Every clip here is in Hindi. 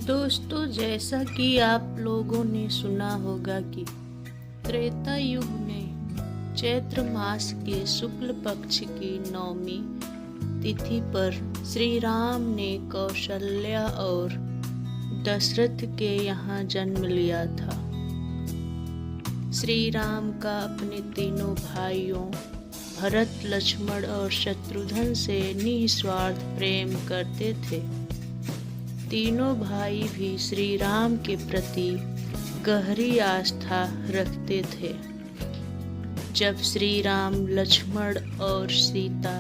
दोस्तों, जैसा कि आप लोगों ने सुना होगा कि त्रेता युग में चैत्र मास के शुक्ल पक्ष की 9वीं तिथि पर श्री राम ने कौशल्या और दशरथ के यहाँ जन्म लिया था। श्री राम का अपने तीनों भाइयों भरत, लक्ष्मण और शत्रुघ्न से निस्वार्थ प्रेम करते थे। तीनों भाई भी श्री राम के प्रति गहरी आस्था रखते थे। जब श्री राम, लक्ष्मण और सीता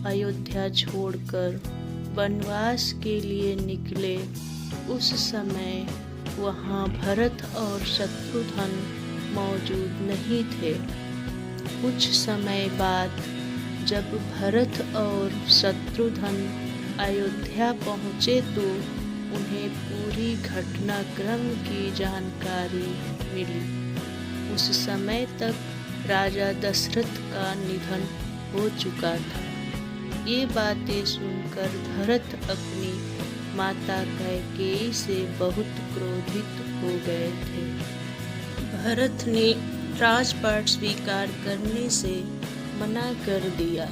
अयोध्या छोड़कर वनवास के लिए निकले, उस समय वहाँ भरत और शत्रुघ्न मौजूद नहीं थे। कुछ समय बाद जब भरत और शत्रुघ्न अयोध्या पहुँचे तो उन्हें पूरी घटनाक्रम की जानकारी मिली। उस समय तक राजा दशरथ का निधन हो चुका था। ये बातें सुनकर भरत अपनी माता कैकेयी से बहुत क्रोधित हो गए थे। भरत ने राजपाट स्वीकार करने से मना कर दिया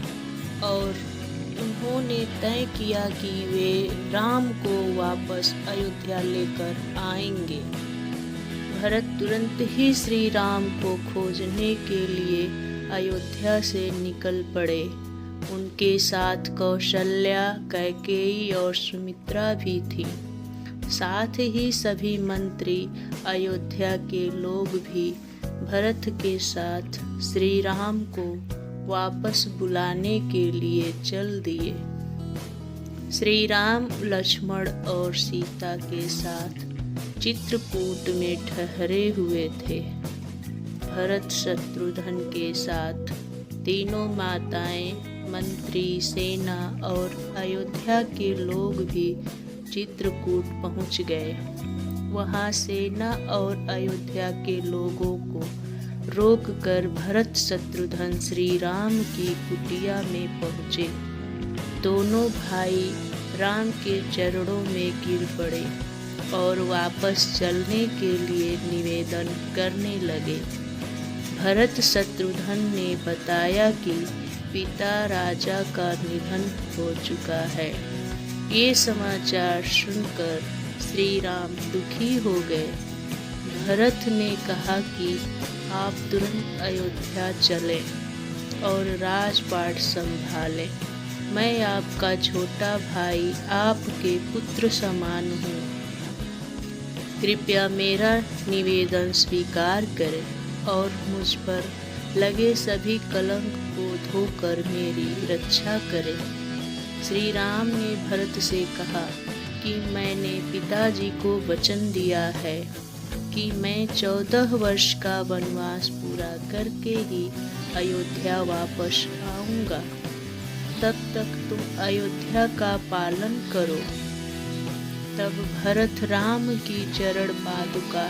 और उन्होंने तय किया कि वे राम को वापस अयोध्या लेकर आएंगे। भरत तुरंत ही श्री राम को खोजने के लिए अयोध्या से निकल पड़े। उनके साथ कौशल्या, कैकेयी और सुमित्रा भी थी। साथ ही सभी मंत्री, अयोध्या के लोग भी भरत के साथ श्री राम को वापस बुलाने के लिए चल दिए। श्री राम, लक्ष्मण और सीता के साथ चित्रकूट में ठहरे हुए थे। भरत शत्रुघ्न के साथ तीनों माताएं, मंत्री, सेना और अयोध्या के लोग भी चित्रकूट पहुंच गए। वहां सेना और अयोध्या के लोगों को रोककर भरत शत्रुघ्न श्री राम की कुटिया में पहुँचे। दोनों भाई राम के चरणों में गिर पड़े और वापस चलने के लिए निवेदन करने लगे। भरत शत्रुघ्न ने बताया कि पिता राजा का निधन हो चुका है। ये समाचार सुनकर श्री राम दुखी हो गए। भरत ने कहा कि आप तुरंत अयोध्या चलें और राजपाट संभालें। मैं आपका छोटा भाई, आपके पुत्र समान हूँ। कृपया मेरा निवेदन स्वीकार करें और मुझ पर लगे सभी कलंक को धोकर मेरी रक्षा करें। श्री राम ने भरत से कहा कि मैंने पिताजी को वचन दिया है कि मैं 14 वर्ष का वनवास पूरा करके ही अयोध्या वापस आऊँगा। तब तक तुम अयोध्या का पालन करो। तब भरत राम की चरण पादुका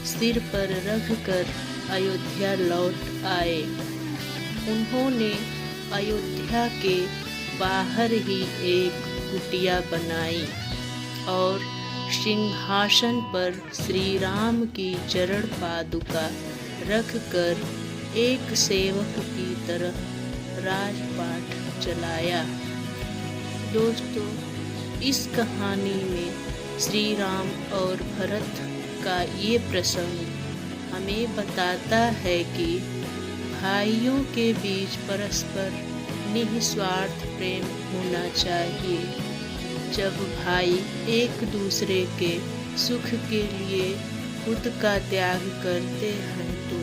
सिर पर रखकर अयोध्या लौट आए। उन्होंने अयोध्या के बाहर ही एक कुटिया बनाई और सिंहासन पर श्री राम की चरण पादुका रखकर एक सेवक की तरह राजपाट चलाया। दोस्तों, इस कहानी में श्री राम और भरत का ये प्रसंग हमें बताता है कि भाइयों के बीच परस्पर निस्वार्थ प्रेम होना चाहिए। जब भाई एक दूसरे के सुख के लिए खुद का त्याग करते हैं तो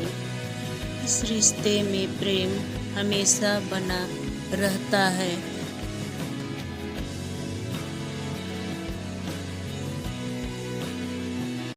इस रिश्ते में प्रेम हमेशा बना रहता है।